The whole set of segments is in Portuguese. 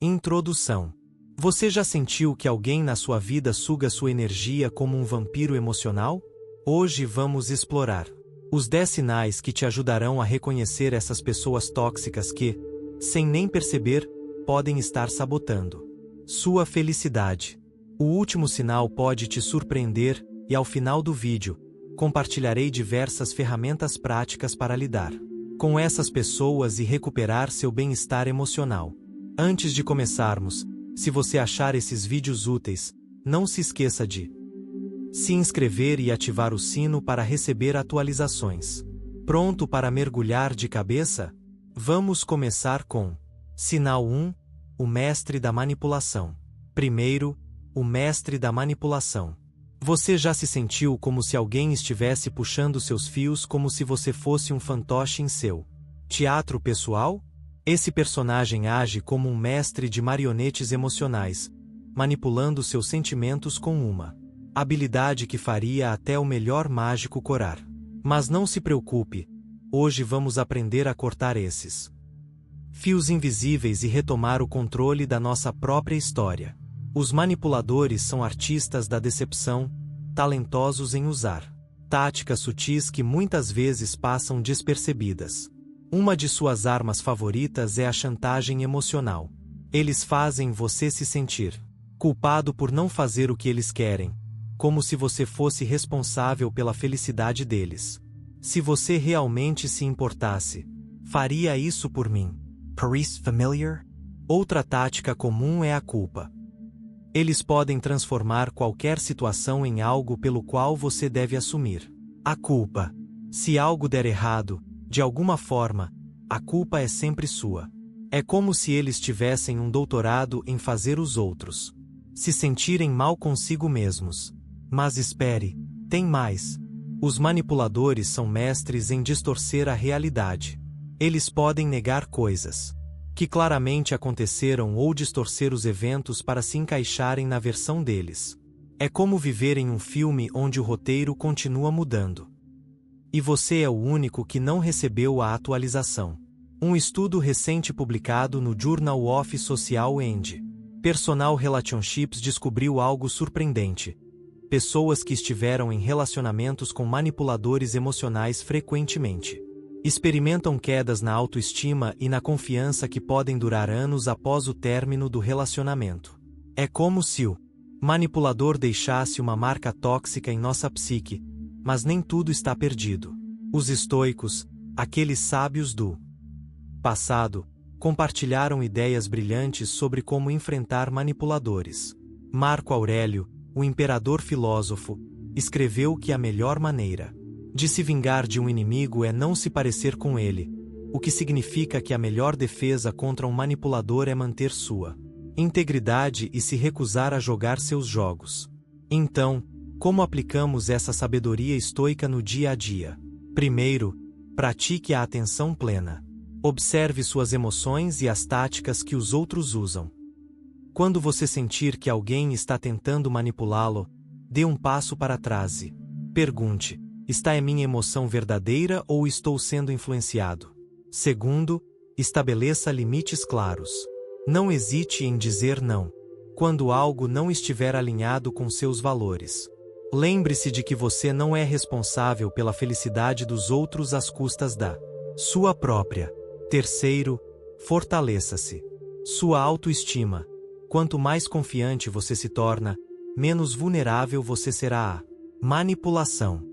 Introdução. Você já sentiu que alguém na sua vida suga sua energia como um vampiro emocional? Hoje vamos explorar os 10 sinais que te ajudarão a reconhecer essas pessoas tóxicas que, sem nem perceber, podem estar sabotando sua felicidade. O último sinal pode te surpreender e, ao final do vídeo, compartilharei diversas ferramentas práticas para lidar com essas pessoas e recuperar seu bem-estar emocional. Antes de começarmos, se você achar esses vídeos úteis, não se esqueça de se inscrever e ativar o sino para receber atualizações. Pronto para mergulhar de cabeça? Vamos começar com Sinal 1, o mestre da manipulação. Primeiro, o mestre da manipulação. Você já se sentiu como se alguém estivesse puxando seus fios como se você fosse um fantoche em seu teatro pessoal? Esse personagem age como um mestre de marionetes emocionais, manipulando seus sentimentos com uma habilidade que faria até o melhor mágico corar. Mas não se preocupe, hoje vamos aprender a cortar esses fios invisíveis e retomar o controle da nossa própria história. Os manipuladores são artistas da decepção, talentosos em usar táticas sutis que muitas vezes passam despercebidas. Uma de suas armas favoritas é a chantagem emocional. Eles fazem você se sentir culpado por não fazer o que eles querem, como se você fosse responsável pela felicidade deles. Se você realmente se importasse, faria isso por mim. Parece familiar? Outra tática comum é a culpa. Eles podem transformar qualquer situação em algo pelo qual você deve assumir a culpa. Se algo der errado, de alguma forma, a culpa é sempre sua. É como se eles tivessem um doutorado em fazer os outros se sentirem mal consigo mesmos. Mas espere, tem mais. Os manipuladores são mestres em distorcer a realidade. Eles podem negar coisas que claramente aconteceram ou distorcer os eventos para se encaixarem na versão deles. É como viver em um filme onde o roteiro continua mudando. E você é o único que não recebeu a atualização. Um estudo recente publicado no Journal of Social and Personal Relationships descobriu algo surpreendente. Pessoas que estiveram em relacionamentos com manipuladores emocionais frequentemente experimentam quedas na autoestima e na confiança que podem durar anos após o término do relacionamento. É como se o manipulador deixasse uma marca tóxica em nossa psique, mas nem tudo está perdido. Os estoicos, aqueles sábios do passado, compartilharam ideias brilhantes sobre como enfrentar manipuladores. Marco Aurélio, o imperador filósofo, escreveu que a melhor maneira de se vingar de um inimigo é não se parecer com ele, o que significa que a melhor defesa contra um manipulador é manter sua integridade e se recusar a jogar seus jogos. Então, como aplicamos essa sabedoria estoica no dia a dia? Primeiro, pratique a atenção plena. Observe suas emoções e as táticas que os outros usam. Quando você sentir que alguém está tentando manipulá-lo, dê um passo para trás e pergunte: está é minha emoção verdadeira ou estou sendo influenciado? Segundo, estabeleça limites claros. Não hesite em dizer não quando algo não estiver alinhado com seus valores. Lembre-se de que você não é responsável pela felicidade dos outros às custas da sua própria. Terceiro, fortaleça-se. Sua autoestima. Quanto mais confiante você se torna, menos vulnerável você será à manipulação.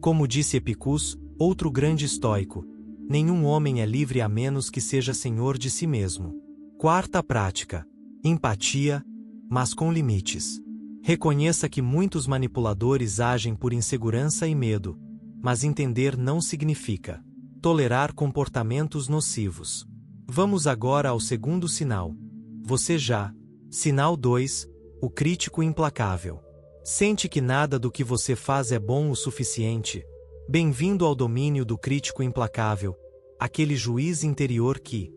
Como disse Epicus, outro grande estoico, nenhum homem é livre a menos que seja senhor de si mesmo. Quarta prática: empatia, mas com limites. Reconheça que muitos manipuladores agem por insegurança e medo, mas entender não significa tolerar comportamentos nocivos. Vamos agora ao segundo sinal. Você já. Sinal 2, o crítico implacável. Sente que nada do que você faz é bom o suficiente? Bem-vindo ao domínio do crítico implacável, aquele juiz interior que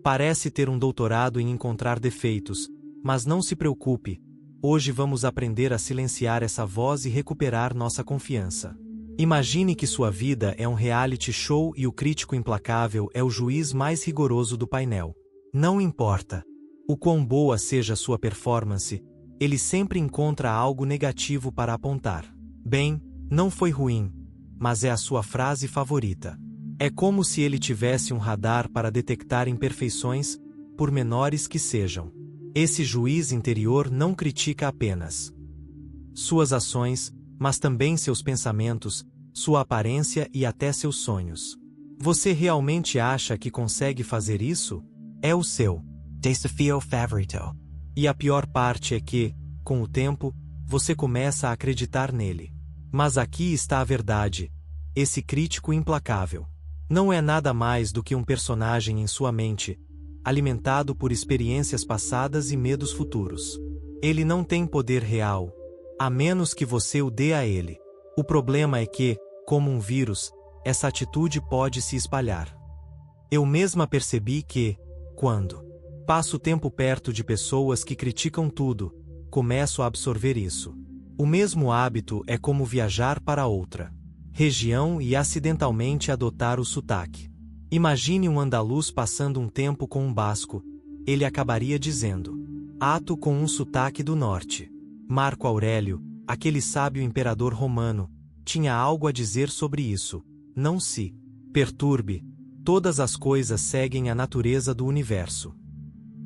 parece ter um doutorado em encontrar defeitos, mas não se preocupe, hoje vamos aprender a silenciar essa voz e recuperar nossa confiança. Imagine que sua vida é um reality show e o crítico implacável é o juiz mais rigoroso do painel. Não importa O quão boa seja sua performance, ele sempre encontra algo negativo para apontar. Bem, não foi ruim, mas é a sua frase favorita. É como se ele tivesse um radar para detectar imperfeições, por menores que sejam. Esse juiz interior não critica apenas suas ações, mas também seus pensamentos, sua aparência e até seus sonhos. Você realmente acha que consegue fazer isso? É o seu desafio favorito. E a pior parte é que, com o tempo, você começa a acreditar nele. Mas aqui está a verdade. Esse crítico implacável não é nada mais do que um personagem em sua mente, alimentado por experiências passadas e medos futuros. Ele não tem poder real, a menos que você o dê a ele. O problema é que, como um vírus, essa atitude pode se espalhar. Eu mesma percebi que, quando passo tempo perto de pessoas que criticam tudo, começo a absorver isso. O mesmo hábito é como viajar para outra região e acidentalmente adotar o sotaque. Imagine um andaluz passando um tempo com um basco. Ele acabaria dizendo: "Ato com um sotaque do norte." Marco Aurélio, aquele sábio imperador romano, tinha algo a dizer sobre isso. Não se perturbe. Todas as coisas seguem a natureza do universo.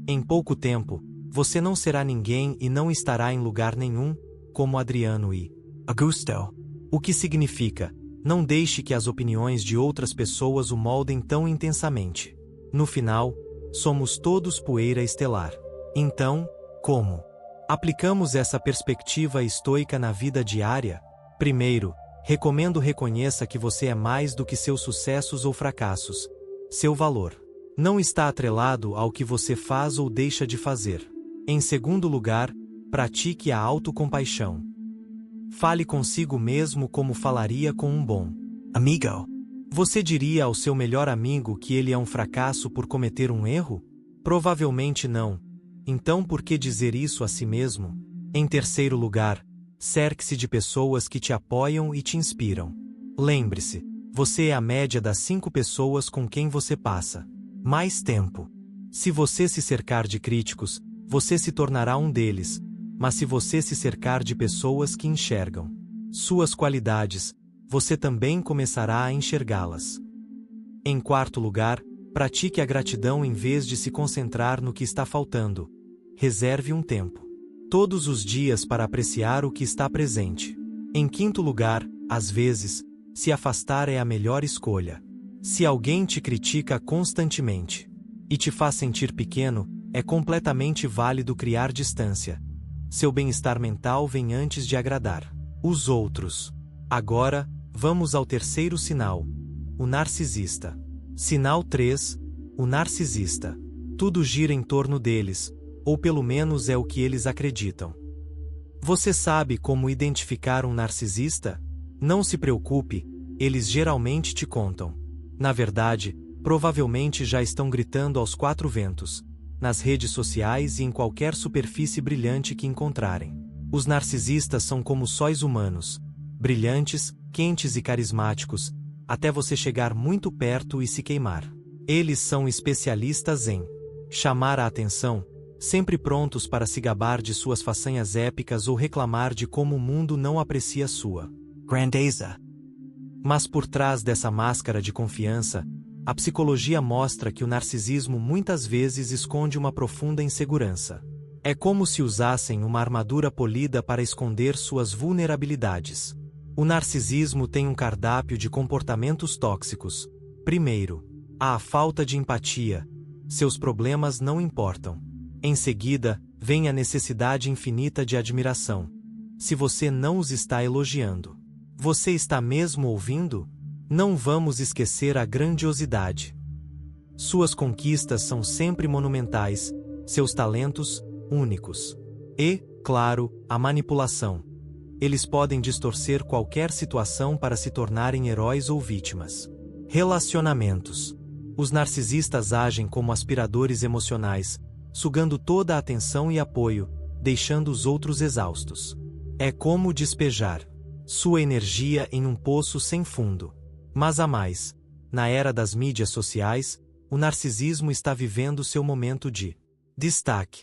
Em pouco tempo, você não será ninguém e não estará em lugar nenhum, como Adriano e Augusto. O que significa: não deixe que as opiniões de outras pessoas o moldem tão intensamente. No final, somos todos poeira estelar. Então, como aplicamos essa perspectiva estoica na vida diária? Primeiro, reconheça que você é mais do que seus sucessos ou fracassos. Seu valor não está atrelado ao que você faz ou deixa de fazer. Em segundo lugar, pratique a autocompaixão. Fale consigo mesmo como falaria com um bom amigo. Você diria ao seu melhor amigo que ele é um fracasso por cometer um erro? Provavelmente não. Então por que dizer isso a si mesmo? Em terceiro lugar, cerque-se de pessoas que te apoiam e te inspiram. Lembre-se, você é a média das 5 pessoas com quem você passa mais tempo. Se você se cercar de críticos, você se tornará um deles. Mas se você se cercar de pessoas que enxergam suas qualidades, você também começará a enxergá-las. Em quarto lugar, pratique a gratidão em vez de se concentrar no que está faltando. Reserve um tempo todos os dias para apreciar o que está presente. Em quinto lugar, às vezes, se afastar é a melhor escolha. Se alguém te critica constantemente e te faz sentir pequeno, é completamente válido criar distância. Seu bem-estar mental vem antes de agradar os outros. Agora, vamos ao terceiro sinal: o narcisista. Sinal 3, o narcisista. Tudo gira em torno deles, ou pelo menos é o que eles acreditam. Você sabe como identificar um narcisista? Não se preocupe, eles geralmente te contam. Na verdade, provavelmente já estão gritando aos 4 ventos, nas redes sociais e em qualquer superfície brilhante que encontrarem. Os narcisistas são como sóis humanos, brilhantes, quentes e carismáticos, até você chegar muito perto e se queimar. Eles são especialistas em chamar a atenção, sempre prontos para se gabar de suas façanhas épicas ou reclamar de como o mundo não aprecia sua grandeza. Mas por trás dessa máscara de confiança, a psicologia mostra que o narcisismo muitas vezes esconde uma profunda insegurança. É como se usassem uma armadura polida para esconder suas vulnerabilidades. O narcisismo tem um cardápio de comportamentos tóxicos. Primeiro, há a falta de empatia. Seus problemas não importam. Em seguida, vem a necessidade infinita de admiração. Se você não os está elogiando, você está mesmo ouvindo? Não vamos esquecer a grandiosidade. Suas conquistas são sempre monumentais, seus talentos, únicos. E, claro, a manipulação. Eles podem distorcer qualquer situação para se tornarem heróis ou vítimas. Relacionamentos. Os narcisistas agem como aspiradores emocionais, sugando toda a atenção e apoio, deixando os outros exaustos. É como despejar sua energia em um poço sem fundo. Mas há mais. Na era das mídias sociais, o narcisismo está vivendo seu momento de Destaque: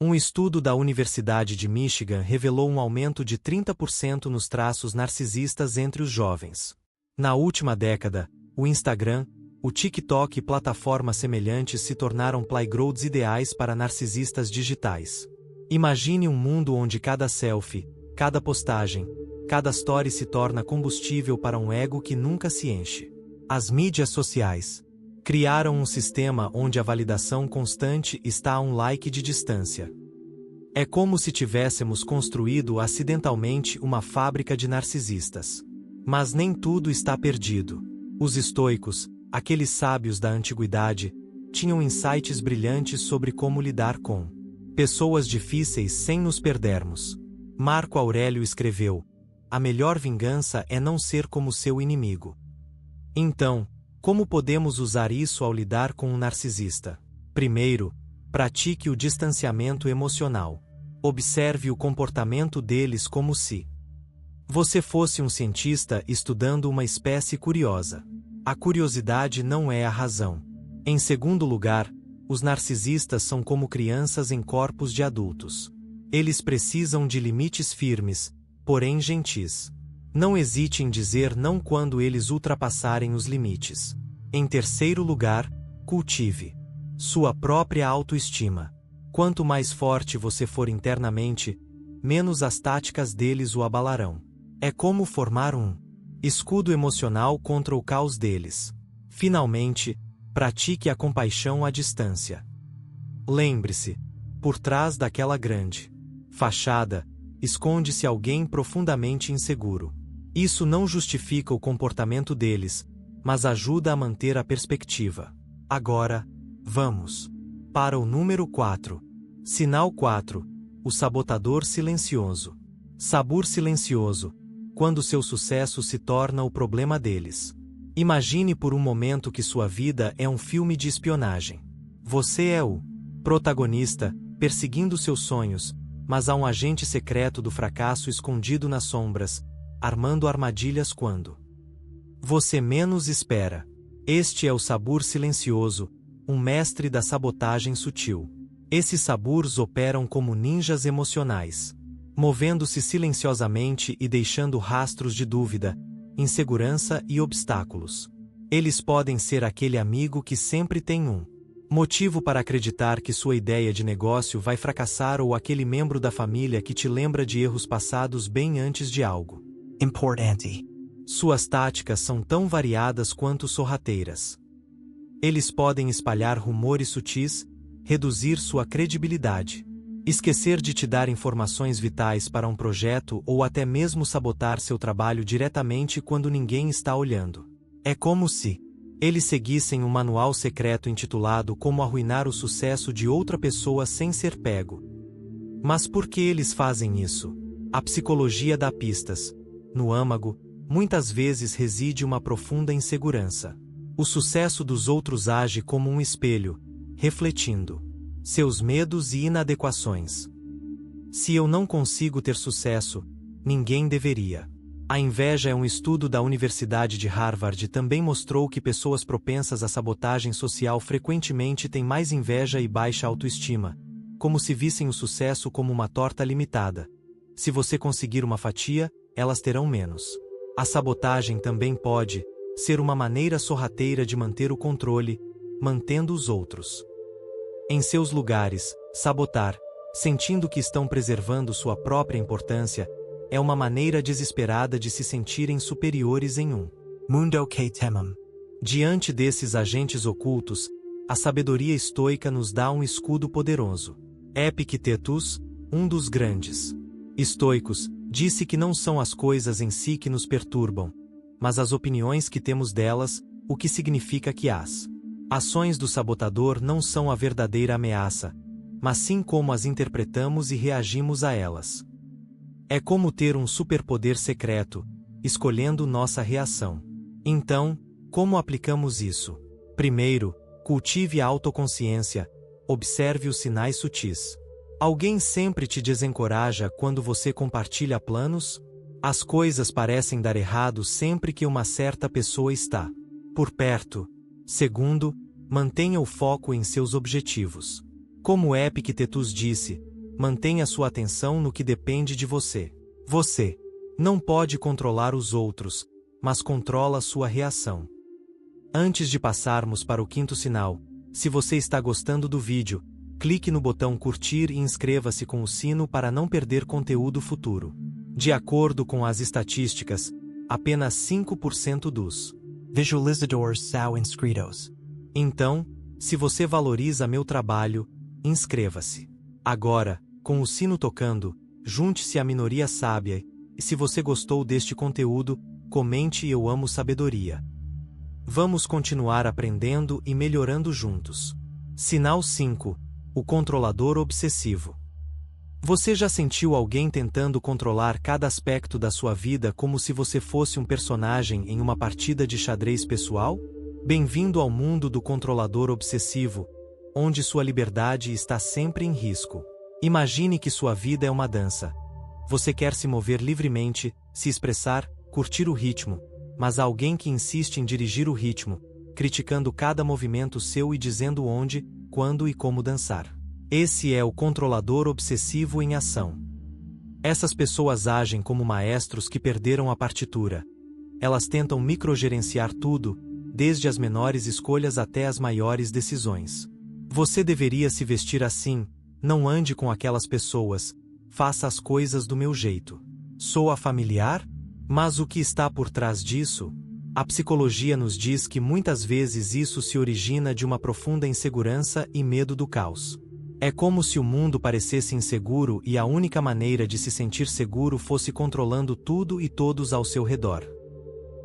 um estudo da Universidade de Michigan revelou um aumento de 30% nos traços narcisistas entre os jovens. Na última década, o Instagram, o TikTok e plataformas semelhantes se tornaram playgrounds ideais para narcisistas digitais. Imagine um mundo onde cada selfie, cada postagem, cada story se torna combustível para um ego que nunca se enche. As mídias sociais criaram um sistema onde a validação constante está a um like de distância. É como se tivéssemos construído acidentalmente uma fábrica de narcisistas. Mas nem tudo está perdido. Os estoicos, aqueles sábios da antiguidade, tinham insights brilhantes sobre como lidar com pessoas difíceis sem nos perdermos. Marco Aurélio escreveu: "A melhor vingança é não ser como seu inimigo." Então, como podemos usar isso ao lidar com um narcisista? Primeiro, pratique o distanciamento emocional. Observe o comportamento deles como se você fosse um cientista estudando uma espécie curiosa. A curiosidade não é a razão. Em segundo lugar, os narcisistas são como crianças em corpos de adultos. Eles precisam de limites firmes, porém gentis. Não hesite em dizer não quando eles ultrapassarem os limites. Em terceiro lugar, cultive sua própria autoestima. Quanto mais forte você for internamente, menos as táticas deles o abalarão. É como formar um escudo emocional contra o caos deles. Finalmente, pratique a compaixão à distância. Lembre-se, por trás daquela grande fachada, esconde-se alguém profundamente inseguro. Isso não justifica o comportamento deles, mas ajuda a manter a perspectiva. Agora, vamos para o número 4. Sinal 4. O sabotador silencioso. Sabor silencioso. Quando seu sucesso se torna o problema deles. Imagine por um momento que sua vida é um filme de espionagem. Você é o protagonista, perseguindo seus sonhos, mas há um agente secreto do fracasso escondido nas sombras, armando armadilhas quando você menos espera. Este é o sabor silencioso, um mestre da sabotagem sutil. Esses saburs operam como ninjas emocionais, movendo-se silenciosamente e deixando rastros de dúvida, insegurança e obstáculos. Eles podem ser aquele amigo que sempre tem um motivo para acreditar que sua ideia de negócio vai fracassar ou aquele membro da família que te lembra de erros passados bem antes de algo importante. Suas táticas são tão variadas quanto sorrateiras. Eles podem espalhar rumores sutis, reduzir sua credibilidade, esquecer de te dar informações vitais para um projeto ou até mesmo sabotar seu trabalho diretamente quando ninguém está olhando. É como se eles seguissem um manual secreto intitulado Como Arruinar o Sucesso de Outra Pessoa Sem Ser Pego. Mas por que eles fazem isso? A psicologia dá pistas. No âmago, muitas vezes reside uma profunda insegurança. O sucesso dos outros age como um espelho, refletindo seus medos e inadequações. Se eu não consigo ter sucesso, ninguém deveria. A inveja é um estudo da Universidade de Harvard também mostrou que pessoas propensas à sabotagem social frequentemente têm mais inveja e baixa autoestima, como se vissem o sucesso como uma torta limitada. Se você conseguir uma fatia, elas terão menos. A sabotagem também pode ser uma maneira sorrateira de manter o controle, mantendo os outros em seus lugares. Sabotar, sentindo que estão preservando sua própria importância, é uma maneira desesperada de se sentirem superiores em um mundo que temem. Diante desses agentes ocultos, a sabedoria estoica nos dá um escudo poderoso. Epictetus, um dos grandes estoicos, disse que não são as coisas em si que nos perturbam, mas as opiniões que temos delas, o que significa que as ações do sabotador não são a verdadeira ameaça, mas sim como as interpretamos e reagimos a elas. É como ter um superpoder secreto, escolhendo nossa reação. Então, como aplicamos isso? Primeiro, cultive a autoconsciência, observe os sinais sutis. Alguém sempre te desencoraja quando você compartilha planos? As coisas parecem dar errado sempre que uma certa pessoa está por perto. Segundo, mantenha o foco em seus objetivos. Como Epictetus disse, mantenha sua atenção no que depende de você. Você não pode controlar os outros, mas controla sua reação. Antes de passarmos para o quinto sinal, se você está gostando do vídeo, clique no botão curtir e inscreva-se com o sino para não perder conteúdo futuro. De acordo com as estatísticas, apenas 5% dos visualizadores são inscritos. Então, se você valoriza meu trabalho, inscreva-se. Agora, com o sino tocando, junte-se à minoria sábia e se você gostou deste conteúdo, comente "Eu amo sabedoria". Vamos continuar aprendendo e melhorando juntos. Sinal 5. O controlador obsessivo. Você já sentiu alguém tentando controlar cada aspecto da sua vida como se você fosse um personagem em uma partida de xadrez pessoal? Bem-vindo ao mundo do controlador obsessivo, onde sua liberdade está sempre em risco. Imagine que sua vida é uma dança. Você quer se mover livremente, se expressar, curtir o ritmo, mas há alguém que insiste em dirigir o ritmo, criticando cada movimento seu e dizendo onde, quando e como dançar. Esse é o controlador obsessivo em ação. Essas pessoas agem como maestros que perderam a partitura. Elas tentam microgerenciar tudo, desde as menores escolhas até as maiores decisões. Você deveria se vestir assim, não ande com aquelas pessoas, faça as coisas do meu jeito. Soa familiar? Mas o que está por trás disso? A psicologia nos diz que muitas vezes isso se origina de uma profunda insegurança e medo do caos. É como se o mundo parecesse inseguro e a única maneira de se sentir seguro fosse controlando tudo e todos ao seu redor.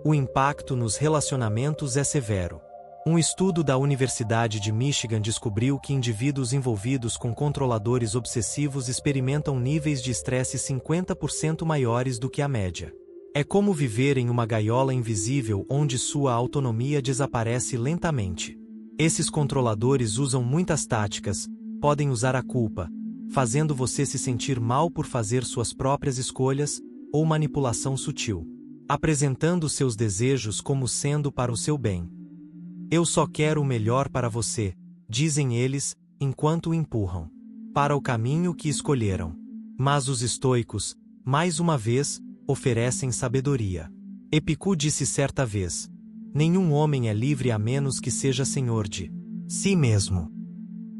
O impacto nos relacionamentos é severo. Um estudo da Universidade de Michigan descobriu que indivíduos envolvidos com controladores obsessivos experimentam níveis de estresse 50% maiores do que a média. É como viver em uma gaiola invisível onde sua autonomia desaparece lentamente. Esses controladores usam muitas táticas, podem usar a culpa, fazendo você se sentir mal por fazer suas próprias escolhas, ou manipulação sutil, apresentando seus desejos como sendo para o seu bem. Eu só quero o melhor para você, dizem eles, enquanto o empurram para o caminho que escolheram. Mas os estoicos, mais uma vez, oferecem sabedoria. Epicuro disse certa vez: nenhum homem é livre a menos que seja senhor de si mesmo.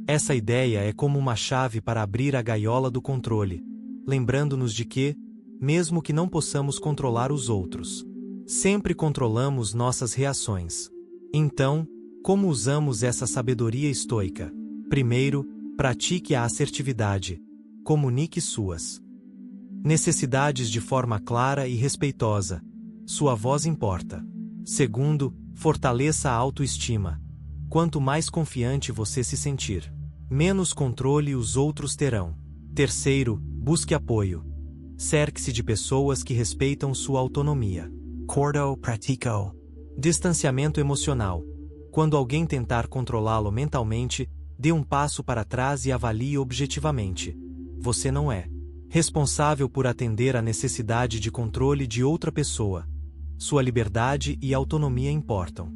Essa ideia é como uma chave para abrir a gaiola do controle, lembrando-nos de que, mesmo que não possamos controlar os outros, sempre controlamos nossas reações. Então, como usamos essa sabedoria estoica? Primeiro, pratique a assertividade. Comunique suas necessidades de forma clara e respeitosa. Sua voz importa. Segundo, fortaleça a autoestima. Quanto mais confiante você se sentir, menos controle os outros terão. Terceiro, busque apoio. Cerque-se de pessoas que respeitam sua autonomia. Quarto, pratico distanciamento emocional. Quando alguém tentar controlá-lo mentalmente, dê um passo para trás e avalie objetivamente. Você não é responsável por atender à necessidade de controle de outra pessoa. Sua liberdade e autonomia importam.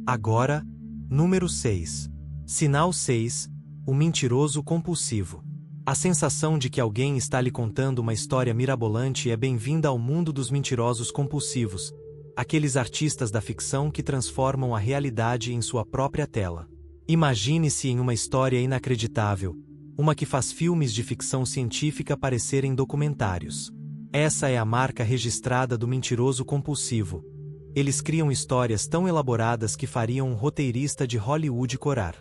Agora, número 6. Sinal 6. O mentiroso compulsivo. A sensação de que alguém está lhe contando uma história mirabolante é bem-vinda ao mundo dos mentirosos compulsivos, aqueles artistas da ficção que transformam a realidade em sua própria tela. Imagine-se em uma história inacreditável, uma que faz filmes de ficção científica parecerem documentários. Essa é a marca registrada do mentiroso compulsivo. Eles criam histórias tão elaboradas que fariam um roteirista de Hollywood corar.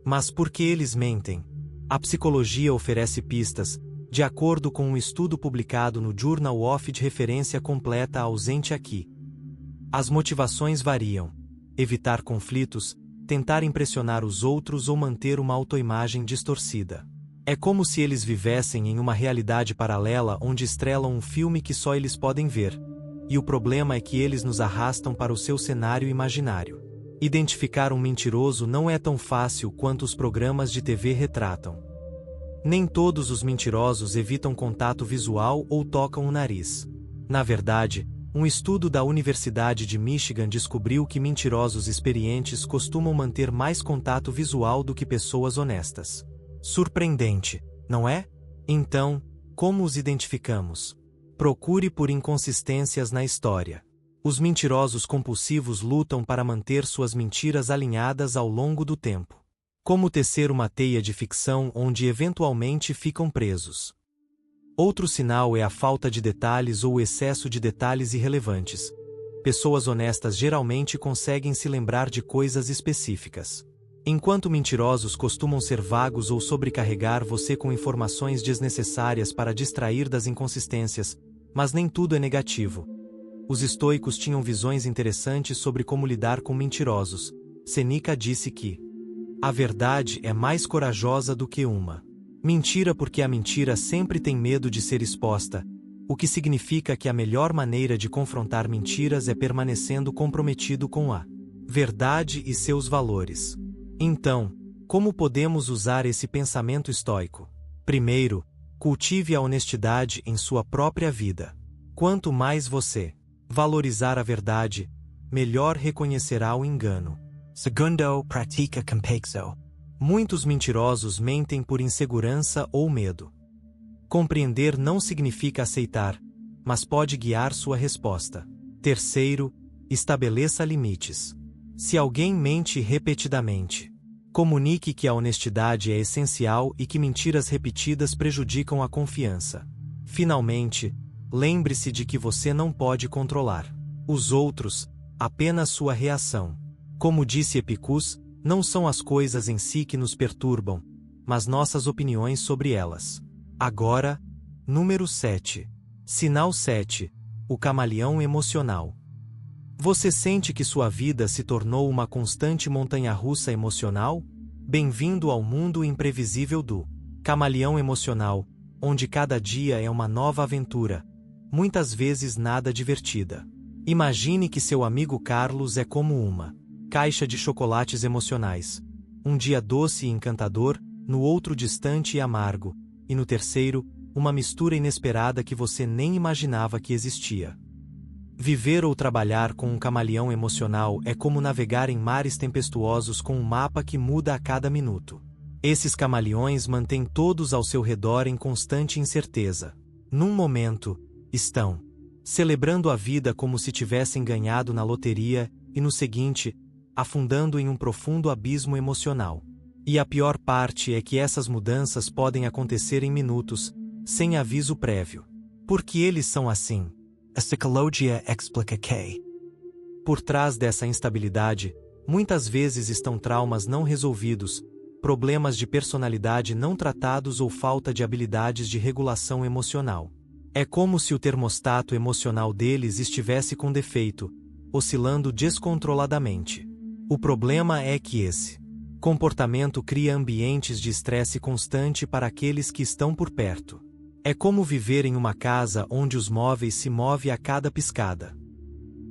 Mas por que eles mentem? A psicologia oferece pistas, de acordo com um estudo publicado no Journal of de referência completa ausente aqui. As motivações variam: evitar conflitos, tentar impressionar os outros ou manter uma autoimagem distorcida. É como se eles vivessem em uma realidade paralela onde estrelam um filme que só eles podem ver. E o problema é que eles nos arrastam para o seu cenário imaginário. Identificar um mentiroso não é tão fácil quanto os programas de TV retratam. Nem todos os mentirosos evitam contato visual ou tocam o nariz. Na verdade, um estudo da Universidade de Michigan descobriu que mentirosos experientes costumam manter mais contato visual do que pessoas honestas. Surpreendente, não é? Então, como os identificamos? Procure por inconsistências na história. Os mentirosos compulsivos lutam para manter suas mentiras alinhadas ao longo do tempo. Como tecer uma teia de ficção onde eventualmente ficam presos. Outro sinal é a falta de detalhes ou o excesso de detalhes irrelevantes. Pessoas honestas geralmente conseguem se lembrar de coisas específicas. Enquanto mentirosos costumam ser vagos ou sobrecarregar você com informações desnecessárias para distrair das inconsistências, mas nem tudo é negativo. Os estoicos tinham visões interessantes sobre como lidar com mentirosos. Sêneca disse que a verdade é mais corajosa do que uma mentira, porque a mentira sempre tem medo de ser exposta, o que significa que a melhor maneira de confrontar mentiras é permanecendo comprometido com a verdade e seus valores. Então, como podemos usar esse pensamento estoico? Primeiro, cultive a honestidade em sua própria vida. Quanto mais você valorizar a verdade, melhor reconhecerá o engano. Segundo, pratica complexo. Muitos mentirosos mentem por insegurança ou medo. Compreender não significa aceitar, mas pode guiar sua resposta. Terceiro, estabeleça limites. Se alguém mente repetidamente, comunique que a honestidade é essencial e que mentiras repetidas prejudicam a confiança. Finalmente, lembre-se de que você não pode controlar os outros, apenas sua reação. Como disse Epicus, não são as coisas em si que nos perturbam, mas nossas opiniões sobre elas. Agora, número 7. Sinal 7. O camaleão emocional. Você sente que sua vida se tornou uma constante montanha-russa emocional? Bem-vindo ao mundo imprevisível do camaleão emocional, onde cada dia é uma nova aventura, muitas vezes nada divertida. Imagine que seu amigo Carlos é como uma caixa de chocolates emocionais. Um dia doce e encantador, no outro distante e amargo, e no terceiro, uma mistura inesperada que você nem imaginava que existia. Viver ou trabalhar com um camaleão emocional é como navegar em mares tempestuosos com um mapa que muda a cada minuto. Esses camaleões mantêm todos ao seu redor em constante incerteza. Num momento, estão celebrando a vida como se tivessem ganhado na loteria, e no seguinte, afundando em um profundo abismo emocional. E a pior parte é que essas mudanças podem acontecer em minutos, sem aviso prévio. Por que eles são assim? A psicologia explica que, por trás dessa instabilidade, muitas vezes estão traumas não resolvidos, problemas de personalidade não tratados ou falta de habilidades de regulação emocional. É como se o termostato emocional deles estivesse com defeito, oscilando descontroladamente. O problema é que esse comportamento cria ambientes de estresse constante para aqueles que estão por perto. É como viver em uma casa onde os móveis se movem a cada piscada.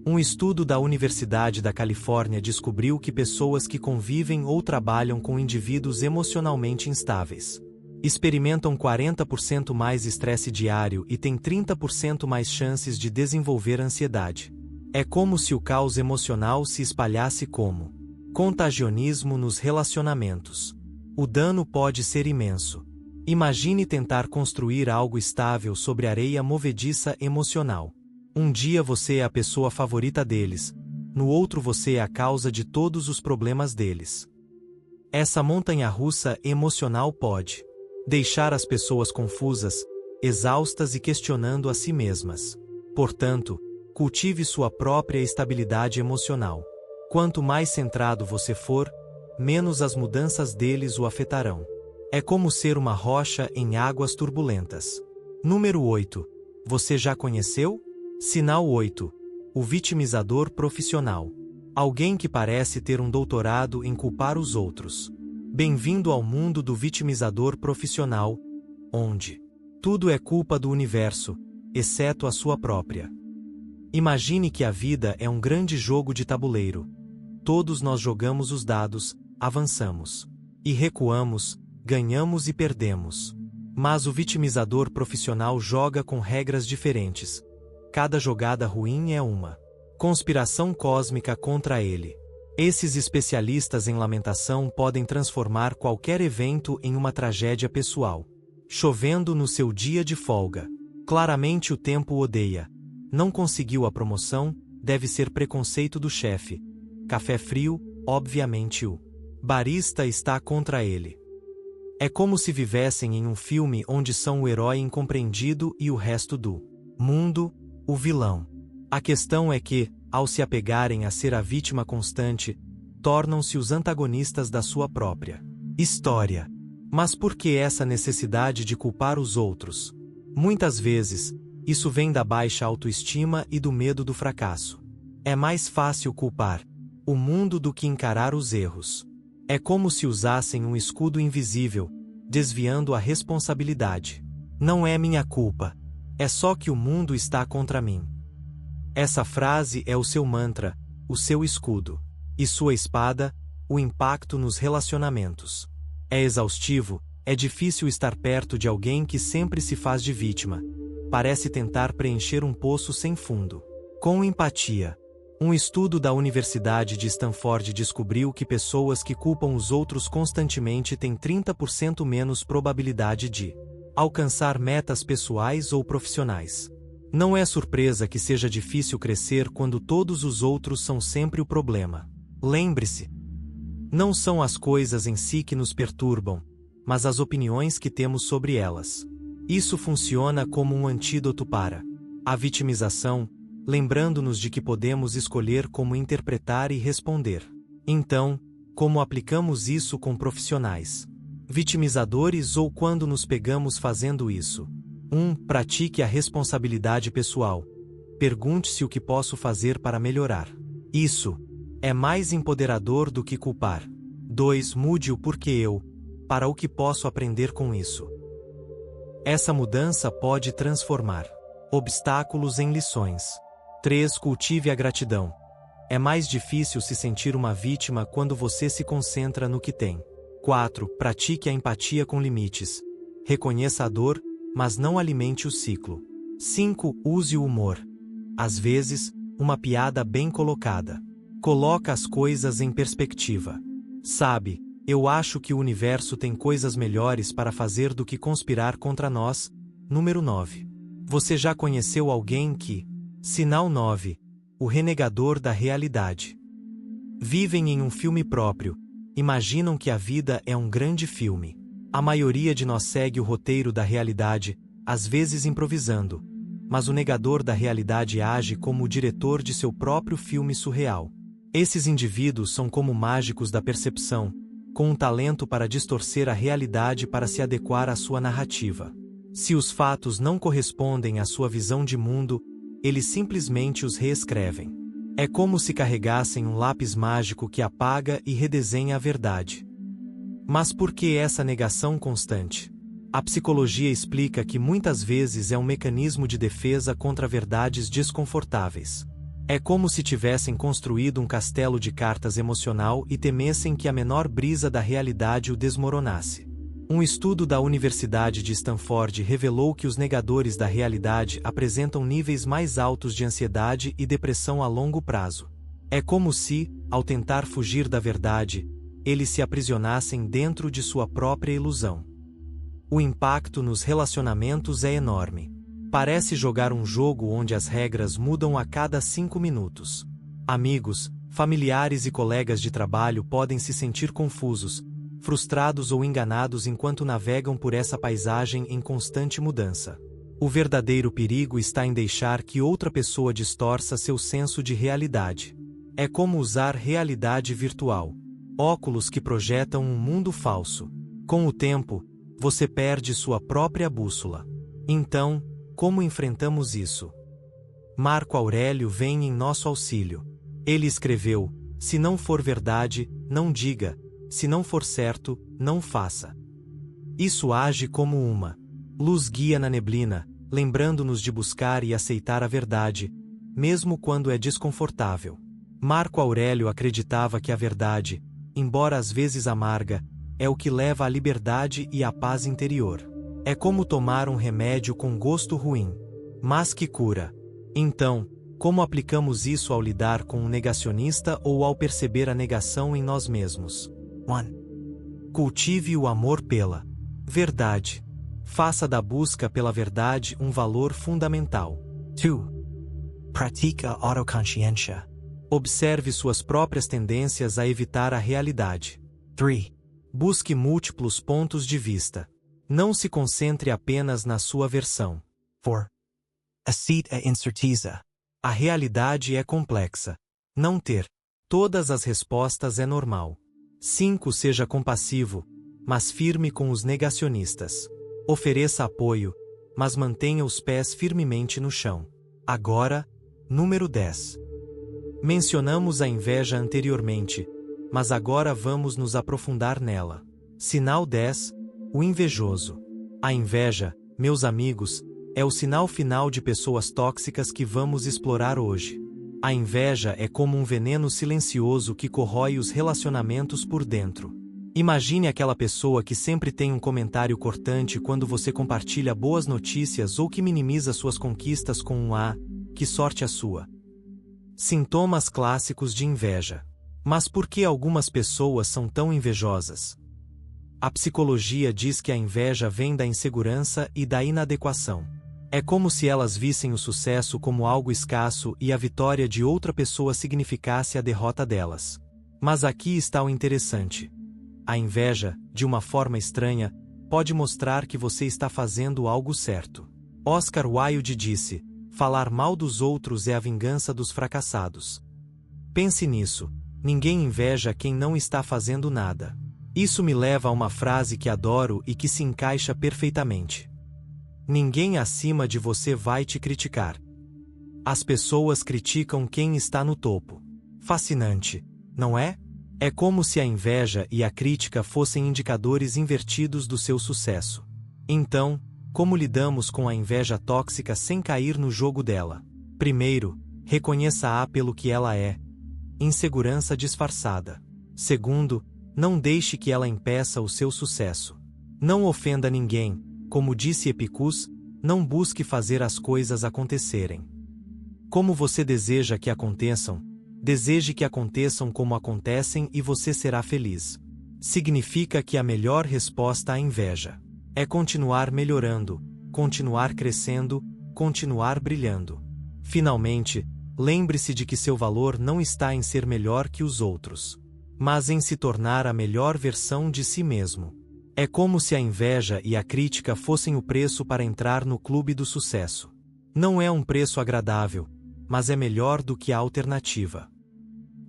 Um estudo da Universidade da Califórnia descobriu que pessoas que convivem ou trabalham com indivíduos emocionalmente instáveis experimentam 40% mais estresse diário e têm 30% mais chances de desenvolver ansiedade. É como se o caos emocional se espalhasse como contagionismo nos relacionamentos. O dano pode ser imenso. Imagine tentar construir algo estável sobre areia movediça emocional. Um dia você é a pessoa favorita deles, no outro você é a causa de todos os problemas deles. Essa montanha-russa emocional pode deixar as pessoas confusas, exaustas e questionando a si mesmas. Portanto, cultive sua própria estabilidade emocional. Quanto mais centrado você for, menos as mudanças deles o afetarão. É como ser uma rocha em águas turbulentas. Número 8. Você já conheceu? Sinal 8. O vitimizador profissional. Alguém que parece ter um doutorado em culpar os outros. Bem-vindo ao mundo do vitimizador profissional, onde tudo é culpa do universo, exceto a sua própria. Imagine que a vida é um grande jogo de tabuleiro. Todos nós jogamos os dados, avançamos e recuamos, ganhamos e perdemos. Mas o vitimizador profissional joga com regras diferentes. Cada jogada ruim é uma conspiração cósmica contra ele. Esses especialistas em lamentação podem transformar qualquer evento em uma tragédia pessoal. Chovendo no seu dia de folga. Claramente o tempo odeia. Não conseguiu a promoção, deve ser preconceito do chefe. Café frio, obviamente o barista está contra ele. É como se vivessem em um filme onde são o herói incompreendido e o resto do mundo, o vilão. A questão é que, ao se apegarem a ser a vítima constante, tornam-se os antagonistas da sua própria história. Mas por que essa necessidade de culpar os outros? Muitas vezes, isso vem da baixa autoestima e do medo do fracasso. É mais fácil culpar o mundo do que encarar os erros. É como se usassem um escudo invisível, desviando a responsabilidade. Não é minha culpa. É só que o mundo está contra mim. Essa frase é o seu mantra, o seu escudo. E sua espada, o impacto nos relacionamentos. É exaustivo, é difícil estar perto de alguém que sempre se faz de vítima. Parece tentar preencher um poço sem fundo. Com empatia. Um estudo da Universidade de Stanford descobriu que pessoas que culpam os outros constantemente têm 30% menos probabilidade de alcançar metas pessoais ou profissionais. Não é surpresa que seja difícil crescer quando todos os outros são sempre o problema. Lembre-se, não são as coisas em si que nos perturbam, mas as opiniões que temos sobre elas. Isso funciona como um antídoto para a vitimização, lembrando-nos de que podemos escolher como interpretar e responder. Então, como aplicamos isso com profissionais vitimizadores ou quando nos pegamos fazendo isso? 1. Pratique a responsabilidade pessoal. Pergunte-se o que posso fazer para melhorar. Isso é mais empoderador do que culpar. 2. Mude o porquê eu, para o que posso aprender com isso. Essa mudança pode transformar obstáculos em lições. 3. Cultive a gratidão. É mais difícil se sentir uma vítima quando você se concentra no que tem. 4. Pratique a empatia com limites. Reconheça a dor, mas não alimente o ciclo. 5. Use o humor. Às vezes, uma piada bem colocada coloca as coisas em perspectiva. Sabe, eu acho que o universo tem coisas melhores para fazer do que conspirar contra nós. Número 9. Você já conheceu alguém que... Sinal 9. O renegador da realidade. Vivem em um filme próprio. Imaginam que a vida é um grande filme. A maioria de nós segue o roteiro da realidade, às vezes improvisando. Mas o negador da realidade age como o diretor de seu próprio filme surreal. Esses indivíduos são como mágicos da percepção, com um talento para distorcer a realidade para se adequar à sua narrativa. Se os fatos não correspondem à sua visão de mundo, eles simplesmente os reescrevem. É como se carregassem um lápis mágico que apaga e redesenha a verdade. Mas por que essa negação constante? A psicologia explica que muitas vezes é um mecanismo de defesa contra verdades desconfortáveis. É como se tivessem construído um castelo de cartas emocional e temessem que a menor brisa da realidade o desmoronasse. Um estudo da Universidade de Stanford revelou que os negadores da realidade apresentam níveis mais altos de ansiedade e depressão a longo prazo. É como se, ao tentar fugir da verdade, eles se aprisionassem dentro de sua própria ilusão. O impacto nos relacionamentos é enorme. Parece jogar um jogo onde as regras mudam a cada 5 minutos. Amigos, familiares e colegas de trabalho podem se sentir confusos, frustrados ou enganados enquanto navegam por essa paisagem em constante mudança. O verdadeiro perigo está em deixar que outra pessoa distorça seu senso de realidade. É como usar realidade virtual. Óculos que projetam um mundo falso. Com o tempo, você perde sua própria bússola. Então, como enfrentamos isso? Marco Aurélio vem em nosso auxílio. Ele escreveu: se não for verdade, não diga. Se não for certo, não faça. Isso age como uma luz guia na neblina, lembrando-nos de buscar e aceitar a verdade, mesmo quando é desconfortável. Marco Aurélio acreditava que a verdade, embora às vezes amarga, é o que leva à liberdade e à paz interior. É como tomar um remédio com gosto ruim, mas que cura. Então, Como aplicamos isso ao lidar com um negacionista ou ao perceber a negação em nós mesmos? 1. Cultive o amor pela verdade. Faça da busca pela verdade um valor fundamental. 2. Pratica a autoconsciência. Observe suas próprias tendências a evitar a realidade. 3. Busque múltiplos pontos de vista. Não se concentre apenas na sua versão. 4. Aceite a incerteza. A realidade é complexa. Não ter todas as respostas é normal. 5. Seja compassivo, mas firme com os negacionistas. Ofereça apoio, mas mantenha os pés firmemente no chão. Agora, número 10. Mencionamos a inveja anteriormente, mas agora vamos nos aprofundar nela. Sinal 10. O invejoso. A inveja, meus amigos, é o sinal final de pessoas tóxicas que vamos explorar hoje. A inveja é como um veneno silencioso que corrói os relacionamentos por dentro. Imagine aquela pessoa que sempre tem um comentário cortante quando você compartilha boas notícias ou que minimiza suas conquistas com um "ah, que sorte a sua". Sintomas clássicos de inveja. Mas por que algumas pessoas são tão invejosas? A psicologia diz que a inveja vem da insegurança e da inadequação. É como se elas vissem o sucesso como algo escasso e a vitória de outra pessoa significasse a derrota delas. Mas aqui está o interessante. A inveja, de uma forma estranha, pode mostrar que você está fazendo algo certo. Oscar Wilde disse: falar mal dos outros é a vingança dos fracassados. Pense nisso. Ninguém inveja quem não está fazendo nada. Isso me leva a uma frase que adoro e que se encaixa perfeitamente. Ninguém acima de você vai te criticar. As pessoas criticam quem está no topo. Fascinante, não é? É como se a inveja e a crítica fossem indicadores invertidos do seu sucesso. Então, como lidamos com a inveja tóxica sem cair no jogo dela? Primeiro, reconheça-a pelo que ela é: insegurança disfarçada. Segundo, não deixe que ela impeça o seu sucesso. Não ofenda ninguém. Como disse Epicus, não busque fazer as coisas acontecerem como você deseja que aconteçam. Deseje que aconteçam como acontecem e você será feliz. Significa que a melhor resposta à inveja é continuar melhorando, continuar crescendo, continuar brilhando. Finalmente, lembre-se de que seu valor não está em ser melhor que os outros, mas em se tornar a melhor versão de si mesmo. É como se a inveja e a crítica fossem o preço para entrar no clube do sucesso. Não é um preço agradável, mas é melhor do que a alternativa.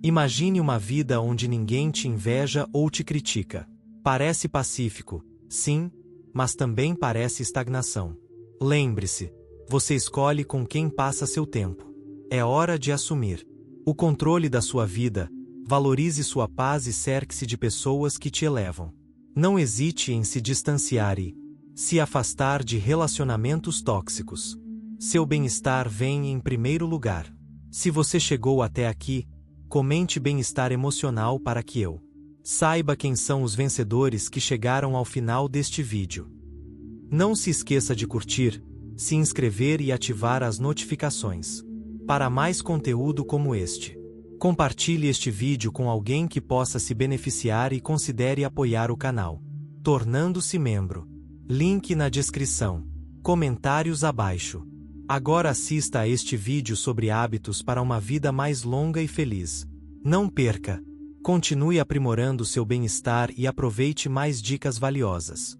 Imagine uma vida onde ninguém te inveja ou te critica. Parece pacífico, sim, mas também parece estagnação. Lembre-se, você escolhe com quem passa seu tempo. É hora de assumir o controle da sua vida, valorize sua paz e cerque-se de pessoas que te elevam. Não hesite em se distanciar e se afastar de relacionamentos tóxicos. Seu bem-estar vem em primeiro lugar. Se você chegou até aqui, comente bem-estar emocional para que eu saiba quem são os vencedores que chegaram ao final deste vídeo. Não se esqueça de curtir, se inscrever e ativar as notificações para mais conteúdo como este. Compartilhe este vídeo com alguém que possa se beneficiar e considere apoiar o canal, tornando-se membro. Link na descrição. Comentários abaixo. Agora assista a este vídeo sobre hábitos para uma vida mais longa e feliz. Não perca! Continue aprimorando seu bem-estar e aproveite mais dicas valiosas.